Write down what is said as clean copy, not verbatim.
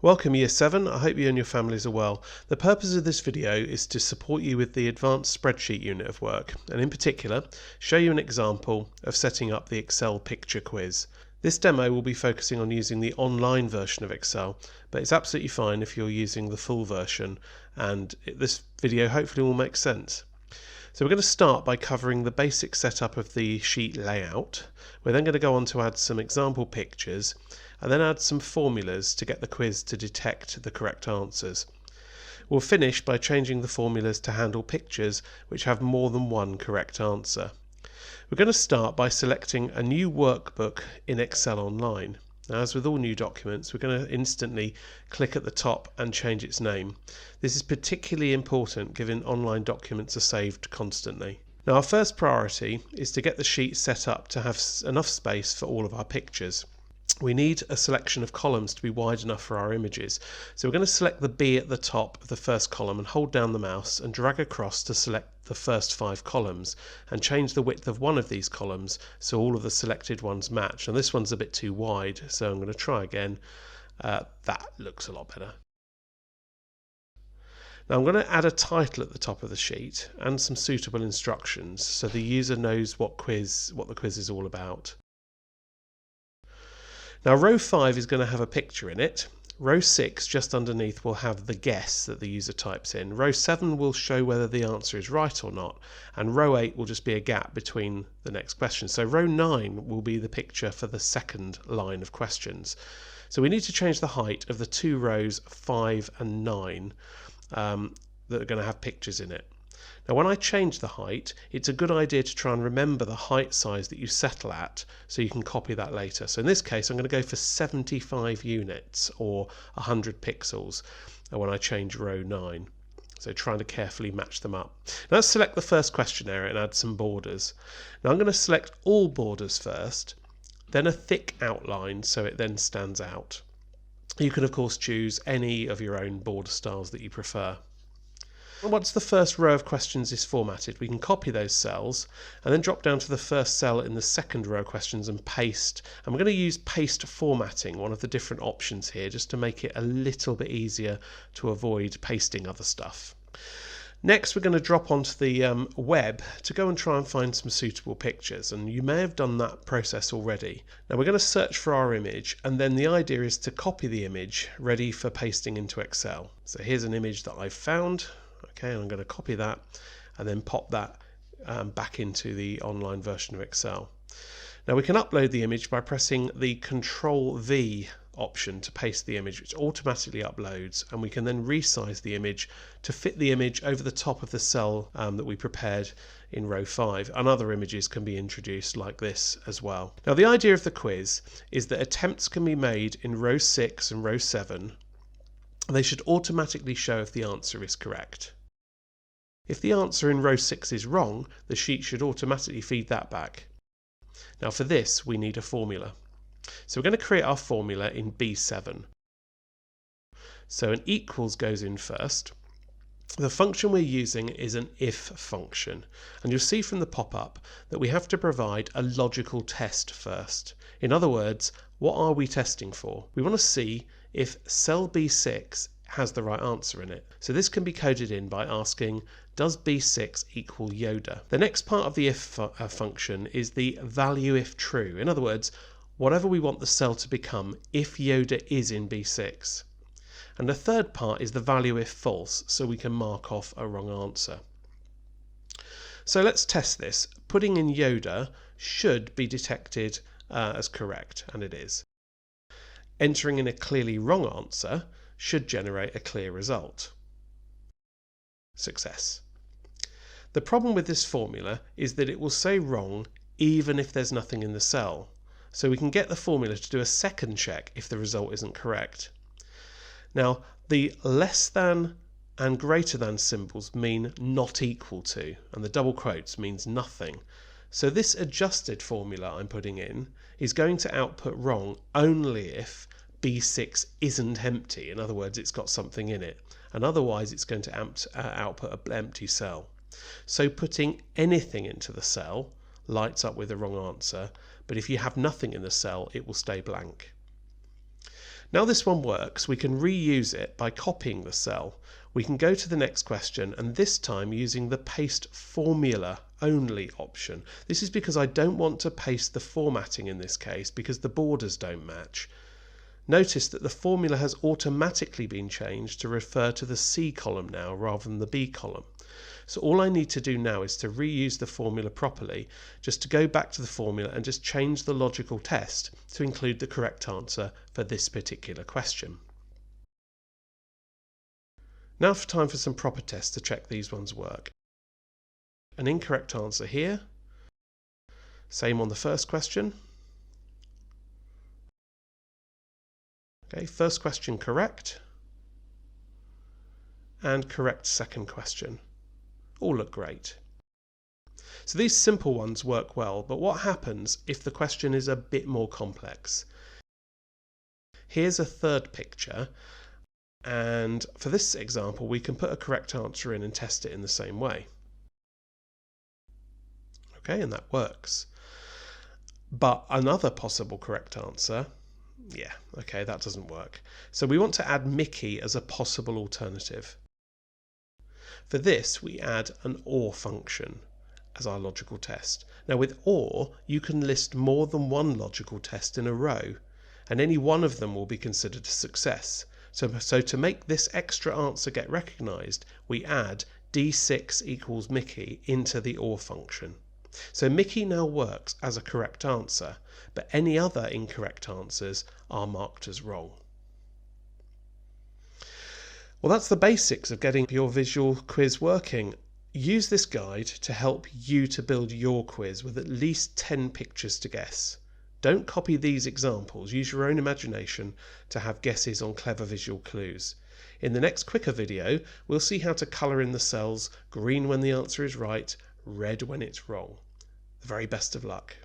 Welcome Year 7, I hope you and your families are well. The purpose of this video is to support you with the advanced spreadsheet unit of work, and in particular, show you an example of setting up the Excel picture quiz. This demo will be focusing on using the online version of Excel, but it's absolutely fine if you're using the full version, and this video hopefully will make sense. So we're going to start by covering the basic setup of the sheet layout. We're then going to go on to add some example pictures and then add some formulas to get the quiz to detect the correct answers. We'll finish by changing the formulas to handle pictures which have more than one correct answer. We're going to start by selecting a new workbook in Excel Online. Now, as with all new documents, we're going to instantly click at the top and change its name. This is particularly important given online documents are saved constantly. Now, our first priority is to get the sheet set up to have enough space for all of our pictures. We need a selection of columns to be wide enough for our images. So we're going to select the B at the top of the first column and hold down the mouse and drag across to select the first 5 columns and change the width of one of these columns so all of the selected ones match. And this one's a bit too wide, so I'm going to try again. That looks a lot better. Now I'm going to add a title at the top of the sheet and some suitable instructions so the user knows what the quiz is all about. Now row 5 is going to have a picture in it. Row 6 just underneath will have the guess that the user types in. Row 7 will show whether the answer is right or not, and row 8 will just be a gap between the next question. So row 9 will be the picture for the second line of questions. So we need to change the height of the two rows 5 and 9 that are going to have pictures in it. Now when I change the height, it's a good idea to try and remember the height size that you settle at so you can copy that later. So in this case I'm going to go for 75 units or 100 pixels when I change row 9. So trying to carefully match them up. Now let's select the first question area and add some borders. Now I'm going to select all borders first, then a thick outline so it then stands out. You can of course choose any of your own border styles that you prefer. Once the first row of questions is formatted, we can copy those cells and then drop down to the first cell in the second row of questions and paste. And we're going to use paste formatting, one of the different options here, just to make it a little bit easier to avoid pasting other stuff. Next, we're going to drop onto the web to go and try and find some suitable pictures, and you may have done that process already. Now we're going to search for our image, and then the idea is to copy the image ready for pasting into Excel. So here's an image that I've found. Okay, I'm going to copy that and then pop that back into the online version of Excel. Now we can upload the image by pressing the Control V option to paste the image, which automatically uploads, and we can then resize the image to fit the image over the top of the cell that we prepared in row 5, and other images can be introduced like this as well. Now the idea of the quiz is that attempts can be made in row 6 and row 7. They should automatically show if the answer is correct. If the answer in row 6 is wrong, the sheet should automatically feed that back. Now for this we need a formula. So we're going to create our formula in B7. So an equals goes in first. The function we're using is an if function, and you'll see from the pop-up that we have to provide a logical test first. In other words, what are we testing for? We want to see if cell B6 has the right answer in it. So this can be coded in by asking, does B6 equal Yoda? The next part of the if function is the value if true. In other words, whatever we want the cell to become if Yoda is in B6. And the third part is the value if false, so we can mark off a wrong answer. So let's test this. Putting in Yoda should be detected as correct, and it is. Entering in a clearly wrong answer should generate a clear result. Success. The problem with this formula is that it will say wrong even if there's nothing in the cell. So we can get the formula to do a second check if the result isn't correct. Now the less than and greater than symbols mean not equal to, and the double quotes means nothing. So this adjusted formula I'm putting in is going to output wrong only if B6 isn't empty. In other words, it's got something in it, and otherwise it's going to output an empty cell. So putting anything into the cell lights up with the wrong answer, but if you have nothing in the cell, it will stay blank. Now this one works, we can reuse it by copying the cell. We can go to the next question, and this time using the paste formula only option. This is because I don't want to paste the formatting in this case because the borders don't match. Notice that the formula has automatically been changed to refer to the C column now rather than the B column. So all I need to do now is to reuse the formula properly, just to go back to the formula and just change the logical test to include the correct answer for this particular question. Now for time for some proper tests to check these ones work. An incorrect answer here. Same on the first question. Okay, first question correct. And correct second question. All look great. So these simple ones work well, but what happens if the question is a bit more complex? Here's a third picture, and for this example we can put a correct answer in and test it in the same way. Okay, and that works. But another possible correct answer, yeah, okay, that doesn't work. So we want to add Mickey as a possible alternative. For this, we add an OR function as our logical test. Now with OR, you can list more than one logical test in a row, and any one of them will be considered a success. So to make this extra answer get recognized, we add D6 equals Mickey into the OR function. So Mickey now works as a correct answer, but any other incorrect answers are marked as wrong. Well, that's the basics of getting your visual quiz working. Use this guide to help you to build your quiz with at least 10 pictures to guess. Don't copy these examples, use your own imagination to have guesses on clever visual clues. In the next quicker video, we'll see how to colour in the cells green when the answer is right, red when it's wrong. The very best of luck.